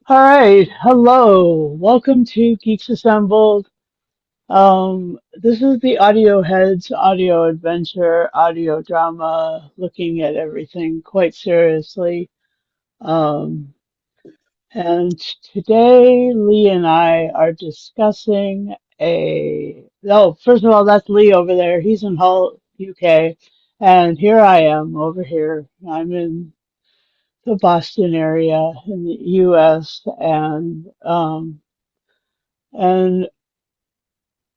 All right, hello. Welcome to Geeks Assembled. This is the Audio Heads audio adventure, audio drama, looking at everything quite seriously. Um, and today, Lee and I are discussing first of all, that's Lee over there. He's in Hull, UK. And here I am over here. I'm in the Boston area in the US. And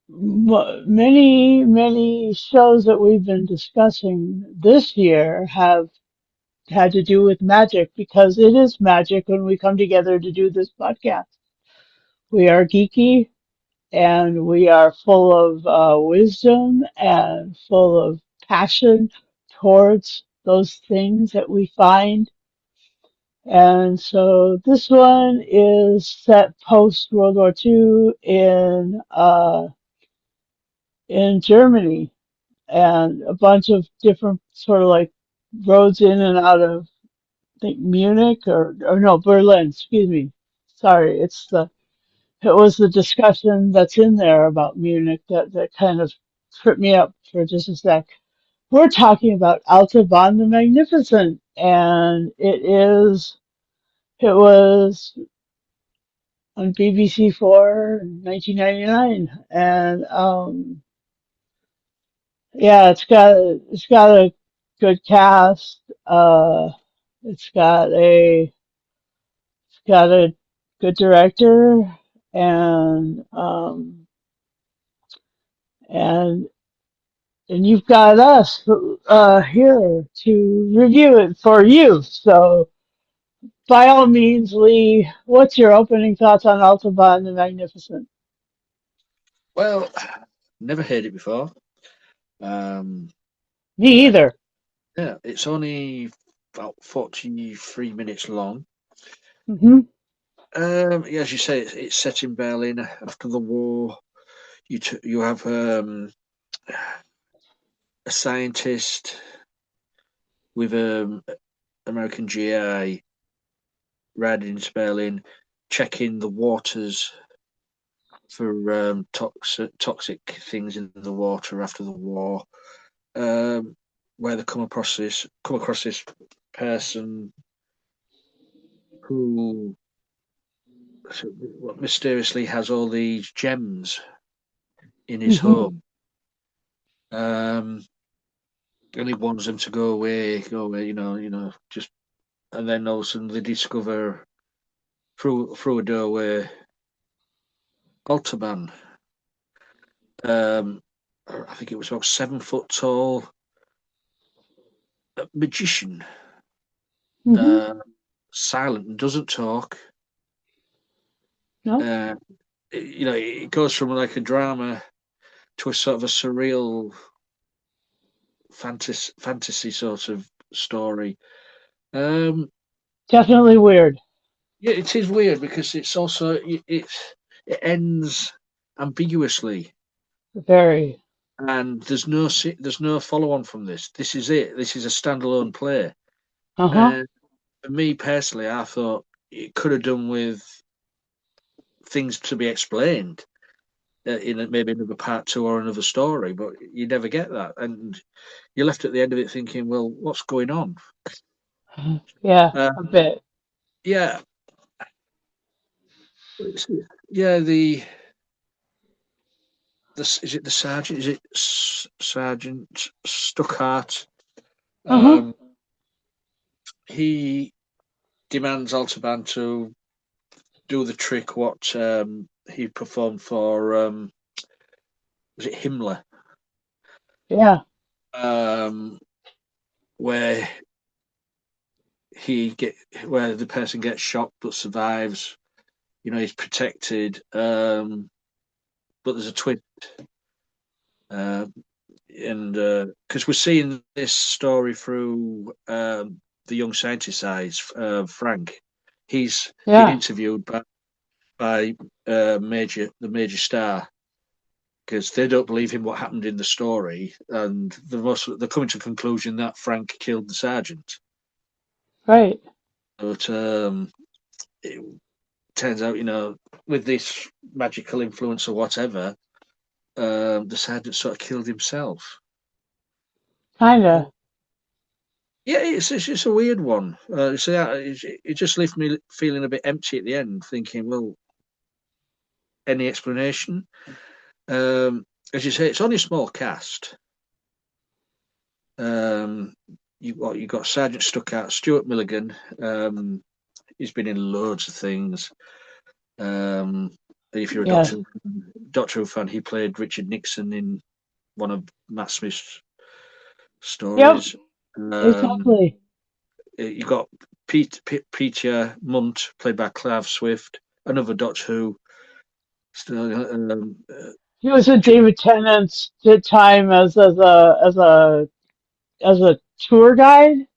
many shows that we've been discussing this year have had to do with magic because it is magic when we come together to do this podcast. We are geeky and we are full of wisdom and full of passion towards those things that we find. And so this one is set post World War II in Germany, and a bunch of different sort of like roads in and out of, I think, Munich or no, Berlin, excuse me. Sorry, it was the discussion that's in there about Munich that kind of tripped me up for just a sec. We're talking about Altaban the Magnificent, and it was on BBC4 in 1999, and yeah, it's got a good cast. It's got a good director, and and and you've got us here to review it for you. So by all means, Lee, what's your opening thoughts on Altaban the Magnificent? Well, never heard it before. Um, Me yeah, either. yeah, it's only about 43 minutes long. Hmm. Yeah, as you say, it's set in Berlin after the war. You have a scientist with American GI riding into Berlin, checking the waters for toxic things in the water after the war. Um, where they come across this person who mysteriously has all these gems in his Hmm. home. Um, and he wants them to go away, just and then all of a sudden they discover through a doorway Altaban. Um, I think it was about 7 foot tall magician, Hmm. uh, silent and doesn't talk. No, Uh, it goes from like a drama to a sort of a surreal fantasy sort of story. Um, definitely weird. yeah, it is weird because it's also it ends ambiguously, Very. and there's no follow on from this. This is it. This is a standalone play. Uh-huh. And for me personally, I thought it could have done with things to be explained in maybe another part two or another story, but you never get that, and you're left at the end of it thinking, well, what's going on? Yeah, Uh, a bit. yeah, yeah. Is it the sergeant? Is it Sergeant Stuckart? Uh-huh. Um, he demands Altaban to do the trick what he performed for was it Himmler, Yeah. um, where he get where the person gets shot but survives. He's protected, but there's a twist, uh, and because we're seeing this story through the young scientist eyes, Frank. He's being Yeah. interviewed by the major star because they don't believe in what happened in the story, and they're coming to the conclusion that Frank killed the sergeant. Right. But turns out, with this magical influence or whatever, the sergeant sort of killed himself. Kinda. Yeah, it's just a weird one. So yeah, it just left me feeling a bit empty at the end, thinking, well, any explanation? Um, as you say, it's only a small cast. Um, you got Sergeant Stuckout, Stuart Milligan. He's been in loads of things. Um, if you're a Yes. Doctor Who fan, he played Richard Nixon in one of Matt Smith's Yep. stories. Um, Exactly. you got Peter Munt, played by Clive Swift, another Doctor Who. He was in David Tennant's time as a tour guide.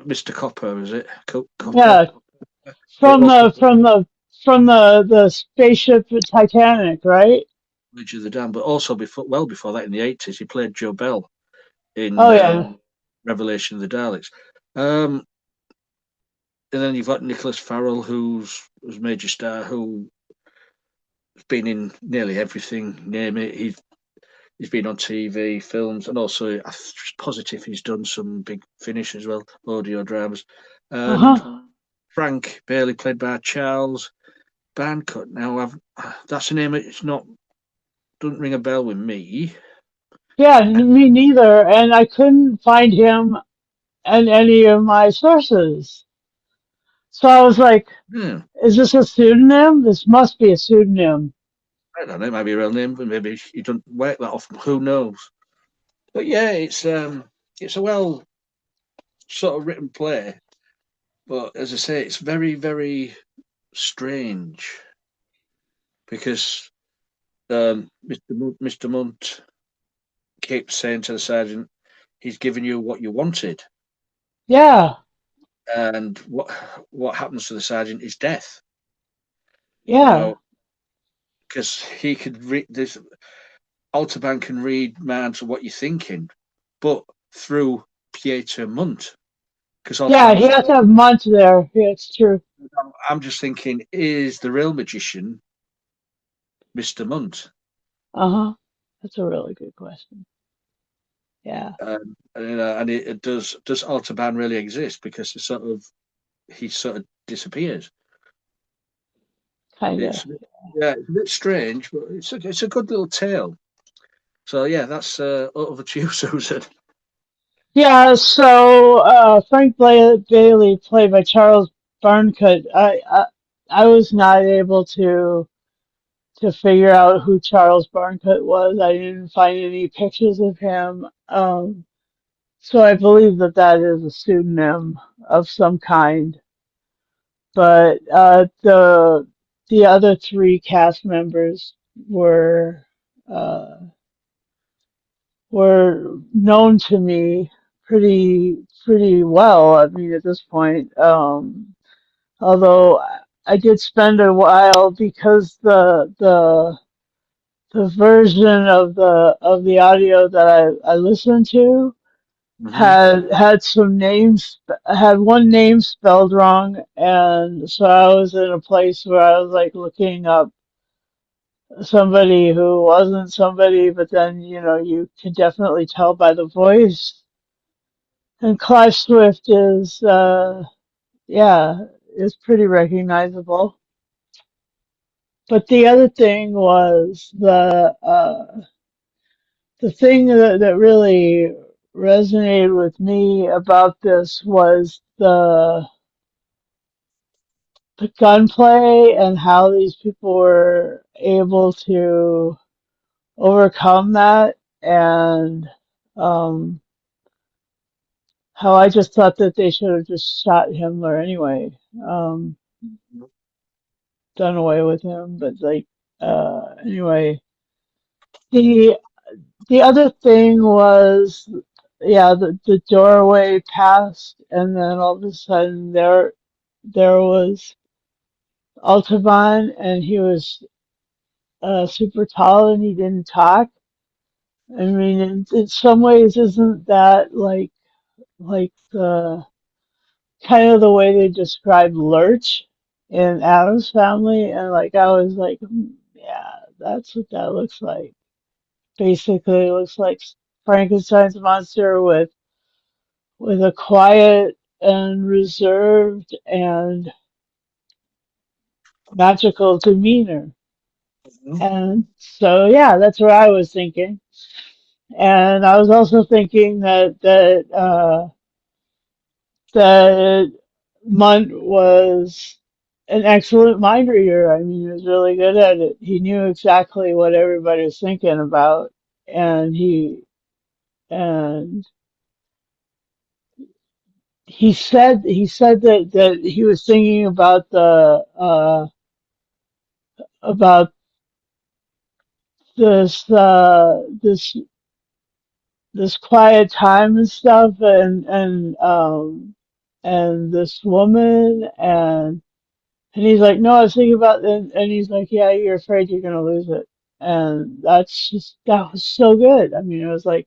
Mr. Copper, is it? Copper, Yeah, but from also the spaceship Titanic, right? Bridge of the Dam. But also before that, in the 80s, he played Joe Bell in Oh yeah. Revelation of the Daleks. Um, and then you've got Nicholas Farrell, who's major star, who's been in nearly everything. Name it, he's been on TV, films, and also I'm positive he's done some Big Finish as well, audio dramas. And Uh-huh. Frank Bailey, played by Charles Barncut. Now, that's a name. It's not doesn't ring a bell with me. Yeah, me neither. And I couldn't find him in any of my sources. So I was like, Hmm, is this a pseudonym? This must be a pseudonym. I don't know. It might be a real name, but maybe he doesn't work that often. Who knows? But yeah, it's a well sort of written play. But as I say, it's very very strange because Mr. Munt keeps saying to the sergeant, "He's given you what you wanted," Yeah, and what happens to the sergeant is death. yeah, Now, because he could read this, Altaban can read minds of what you're thinking, but through Pieter Munt, because yeah. Altaban He doesn't. has to have Munt there. Yeah, it's true. I'm just thinking, is the real magician Mr. Munt? Uh-huh. That's a really good question. Yeah, And it does Altaban really exist? Because he sort of disappears. kinda. It's yeah, it's a bit strange, but it's a good little tale. So yeah, that's over to you, Susan. Yeah, so Bailey, played by Charles Barncut. I was not able to figure out who Charles Barncut was. I didn't find any pictures of him. So I believe that that is a pseudonym of some kind. But the other three cast members were uh, were known to me pretty well. I mean, at this point, although I did spend a while because the version of the audio that I listened to Mm-hmm. had one name spelled wrong, and so I was in a place where I was like looking up somebody who wasn't somebody, but then you could definitely tell by the voice. And Clive Swift yeah, is pretty recognizable. But the other thing was the thing that really resonated with me about this was the gunplay and how these people were able to overcome that, and um, how I just thought that they should have just shot Himmler anyway, um, done away with him. But like anyway, the the other thing was, yeah, the doorway passed, and then all of a sudden there was Altaban, and he was super tall, and he didn't talk. I mean, in some ways, isn't that like the kind of the way they describe Lurch? in Adam's Family, and like I was like, yeah, that's what that looks like. Basically, it looks like Frankenstein's monster with a quiet and reserved and magical demeanor. And so, yeah, that's what I was thinking. And I was also thinking that Munt was an excellent mind reader. I mean, he was really good at it. He knew exactly what everybody was thinking about, and and he said that he was thinking about the about this quiet time and stuff, and this woman, and he's like, no, I was thinking about, and he's like, yeah, you're afraid you're gonna lose it, and that was so good. I mean, it was like,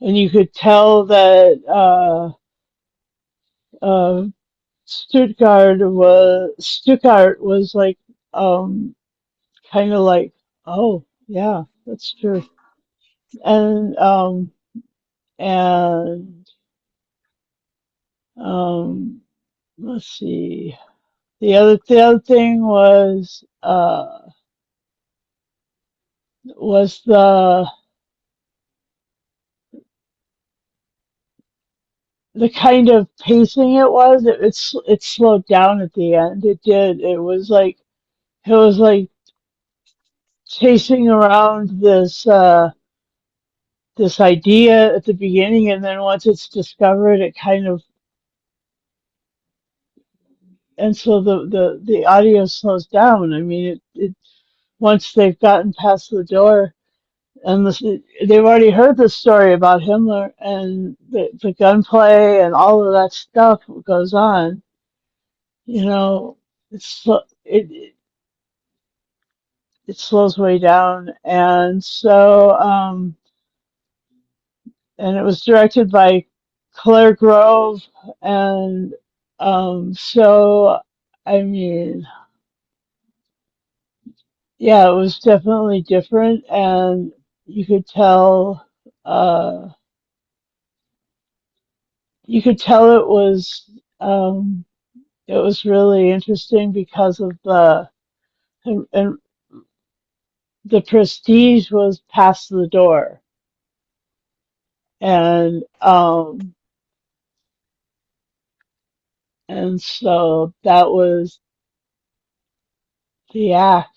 and you could tell that uh, Stuttgart was like um, kind of like, oh yeah, that's true, and and um, let's see. The other thing was the kind of pacing it was. It slowed down at the end. It did. It was like chasing around this idea at the beginning, and then once it's discovered, it kind of, and so the audio slows down. I mean, it once they've gotten past the door. And they've already heard the story about Himmler and the gunplay and all of that stuff goes on. You know, it slows way down, and it was directed by Claire Grove, and so I mean, yeah, it was definitely different, and you could tell. Uh, you could tell um, it was really interesting because of and the prestige was past the door, and so that was the act.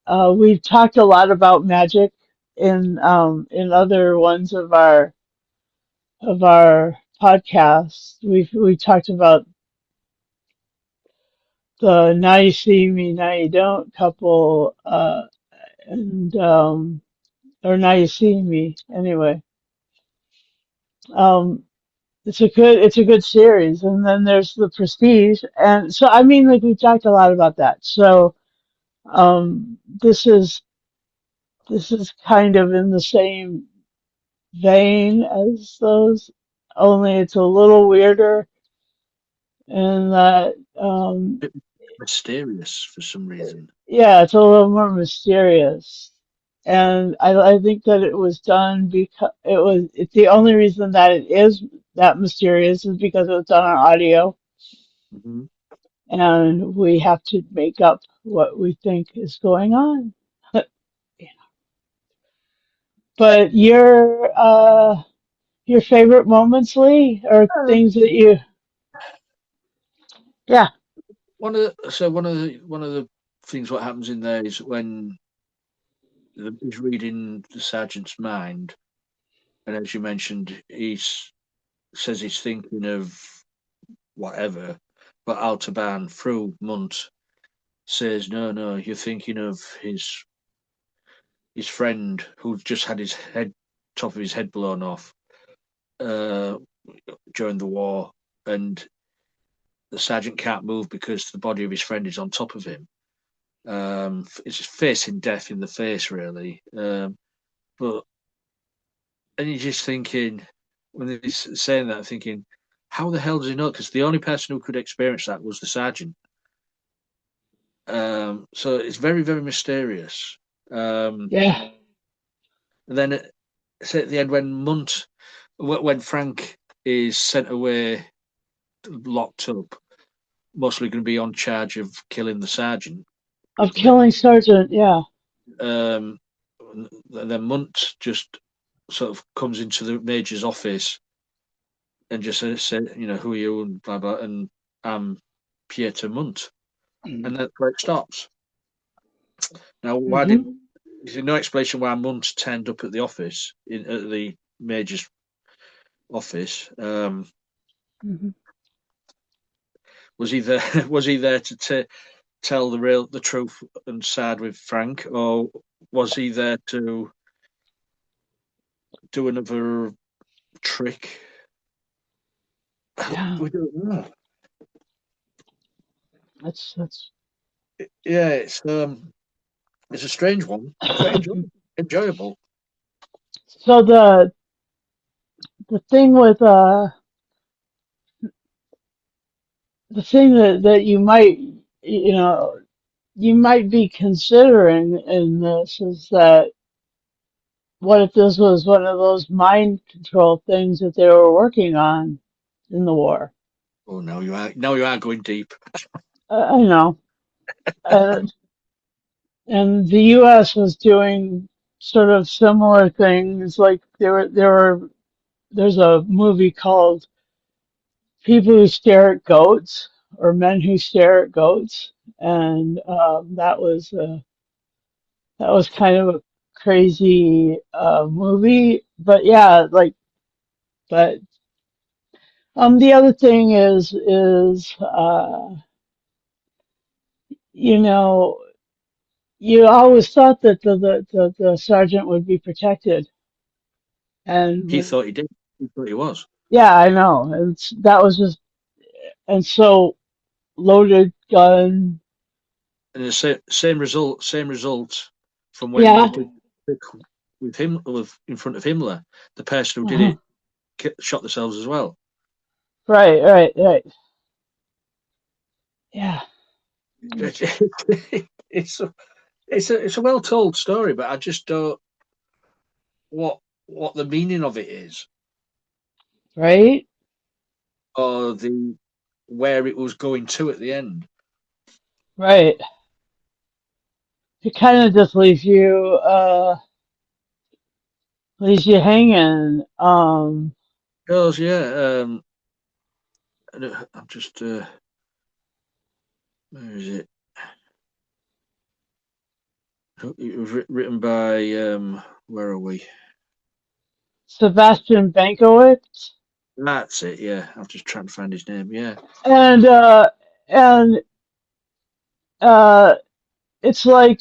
We've talked a lot about magic in other ones of our podcasts. We talked about the now you see me, now you don't couple, and or now you see me anyway. Um, it's a good series, and then there's the Prestige, and so I mean, like we talked a lot about that. So this is kind of in the same vein as those, only it's a little weirder in that Bit mysterious for some reason. yeah, it's a little more mysterious. And I think that it was done because it's the only reason that it is that mysterious is because it was done on audio, Hmm. and we have to make up what we think is going on. But your favorite moments, Lee, or things that you, yeah. One of the things what happens in there is when he's reading the sergeant's mind, and as you mentioned, says he's thinking of whatever, but Altaban through Munt says, no, no, you're thinking of his friend who just had his head top of his head blown off uh, during the war, and the sergeant can't move because the body of his friend is on top of him. It's facing death in the face, really. But and you're just thinking when he's saying that, thinking, how the hell does he know? Because the only person who could experience that was the sergeant. So it's very, very mysterious. Um, Yeah. and then so at the end, when Frank is sent away, locked up, mostly going to be on charge of killing the sergeant Of quickly. killing Sergeant, yeah. Um, and then Munt just sort of comes into the major's office and just said, who are you and blah blah, and I'm Pieter Munt, and that's where it stops. Now, why did Hmm. there's no explanation why Munt turned up at the office at the major's office? Hmm. Was he there? Was he there to tell the truth and side with Frank, or was he there to do another trick? Yeah. We don't know. That's Yeah, it's a strange one, but enjoyable. so the thing with the thing that you might you might be considering in this is that what if this was one of those mind control things that they were working on in the war? Oh, now you are going deep. I know. And, and the U.S. was doing sort of similar things. Like there's a movie called People Who Stare at Goats or Men Who Stare at Goats, and that was kind of a crazy movie. But yeah, like but the other thing is you know you always thought that the sergeant would be protected, and He when thought he did. He thought he was. yeah, I know, and that was just and so loaded gun, And the same result from when they yeah, did it with him in front of Himmler. The person who did uh-huh. it shot themselves as well. Right, right, right, yeah, it's it's a well told story, but I just don't what what the meaning of it is, right, or the where it was going to at the end. right. It kind of just leaves you hanging. Because I'm just where is it? It was written by where are we? Sebastian Bankowitz, That's it. Yeah, I'm just trying to find his name. Yeah, and and uh, it's like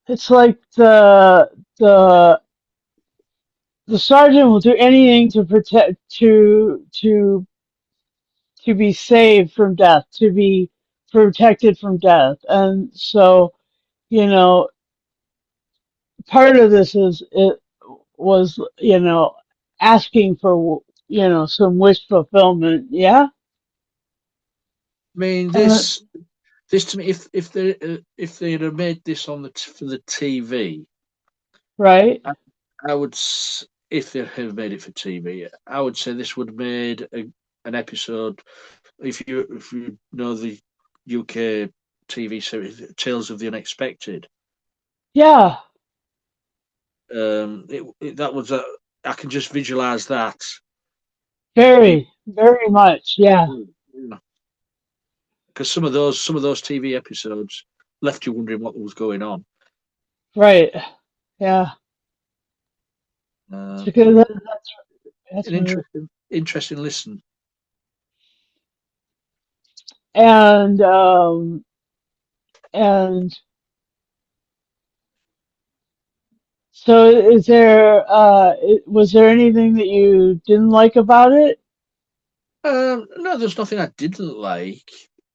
it's like the the sergeant will do anything to protect to be saved from death, to be protected from death, and so you know part of this is it was asking for some wish fulfillment, yeah, I mean and this to me, if they had made this on for the TV, right, I would if they had made it for TV, I would say this would have made an episode. If you know the UK TV series Tales of the Unexpected, yeah, that was I can just visualize that being very, very much, yeah, because some of those TV episodes left you wondering what was going on. right, yeah. It's because But that's an interesting listen. and and so is there was there anything that you didn't like about it? No, there's nothing I didn't like.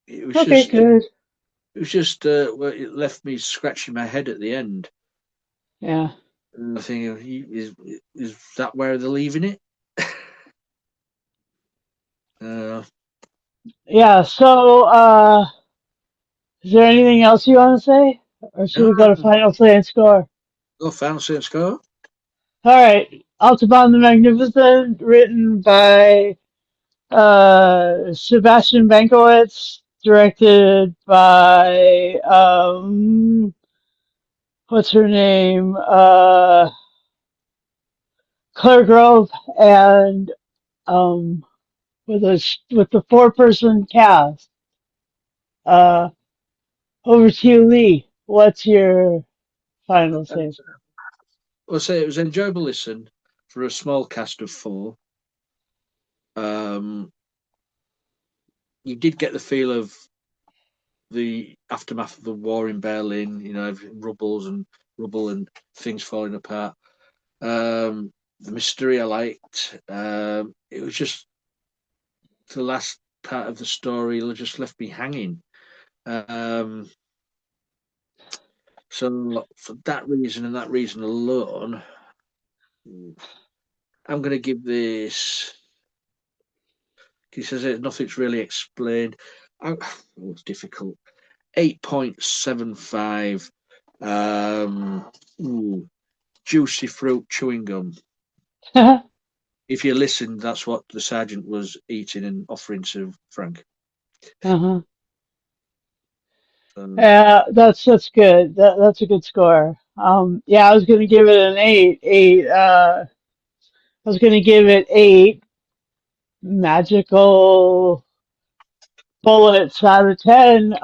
It was Okay, just good. well, it left me scratching my head at the end. Yeah. And I think is that where they're leaving it? Uh, Yeah. So, is there anything else you want to say, or should we go to No, final play and score? go fancy and score. All right. Altaban the Magnificent, written by Sebastian Bankowitz, directed by what's her name? Claire Grove, and um, with the four-person cast. Uh, Over to you, Lee. What's your final Uh, say? I'll say it was enjoyable listen for a small cast of four. Um, you did get the feel of the aftermath of the war in Berlin. You know, rubble and things falling apart. The mystery I liked. It was just the last part of the story just left me hanging. Um, so for that reason and that reason alone, I'm going to give this. He says it, nothing's really explained. It's difficult. 8.75. Um, ooh, juicy fruit chewing gum. If you listen, that's what the sergeant was eating and offering to Frank. Uh-huh. Um, Yeah, that's good. That's a good score. Yeah, I was gonna give it an eight. I was gonna give it eight magical bullets out of 10.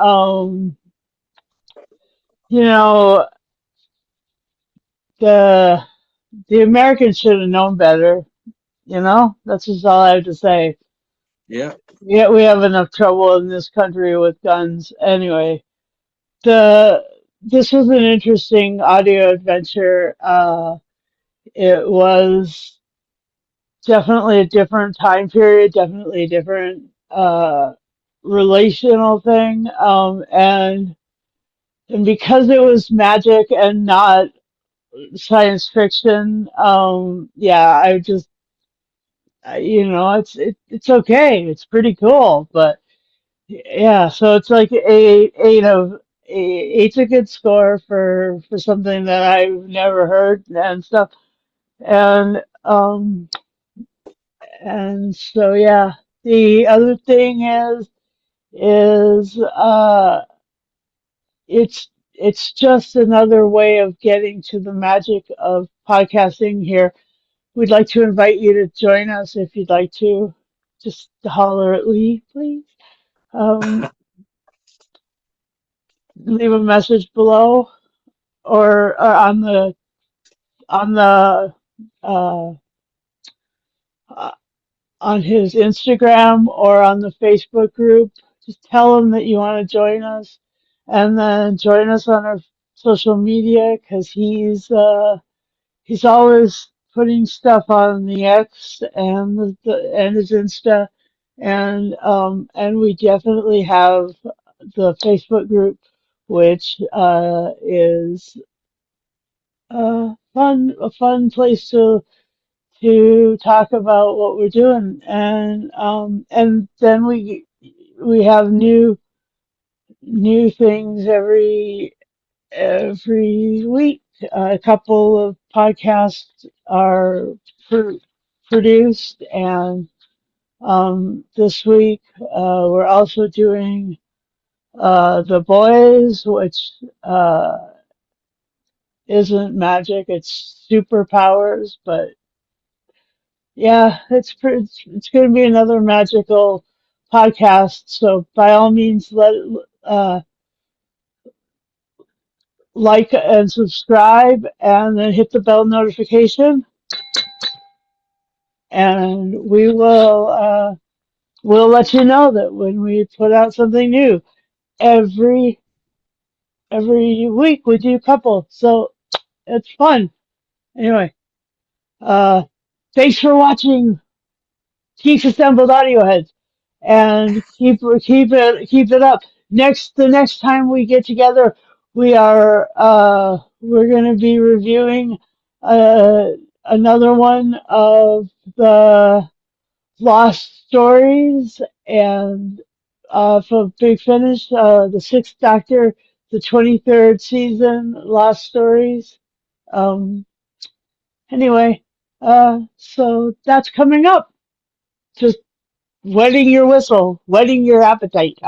You know, the the Americans should have known better. You know, that's just all I have to say. yeah, We have enough trouble in this country with guns. Anyway, the this was an interesting audio adventure. It was definitely a different time period, definitely a different relational thing, and because it was magic and not science fiction, yeah, you know, it's okay, it's pretty cool, but yeah, so it's like eight's a good score for something that I've never heard and stuff, and so yeah. The other thing is it's just another way of getting to the magic of podcasting here. We'd like to invite you to join us if you'd like to. Just holler at Lee, please. Um, Leave a message below or on the uh, uh, on his Instagram or on the Facebook group. Just tell him that you want to join us, and then join us on our social media because he's always putting stuff on the X and and his Insta, and we definitely have the Facebook group, which is a fun place to talk about what we're doing, and then we have new things every week. A couple of podcasts are pr- produced, and this week we're also doing The Boys, which isn't magic; it's superpowers, but yeah, it's going to be another magical podcast. So by all means, uh, like and subscribe, and then hit the bell notification, and we'll let you know that when we put out something new. Every every week we do a couple, so it's fun. Anyway, uh, thanks for watching Geeks Assembled Audio Heads, and keep it up. The next time we get together, we're going to be reviewing uh, another one of the lost stories, and for Big Finish, the Sixth Doctor, the 23rd season, Lost Stories. Um, anyway, so that's coming up. Just wetting your whistle, wetting your appetite.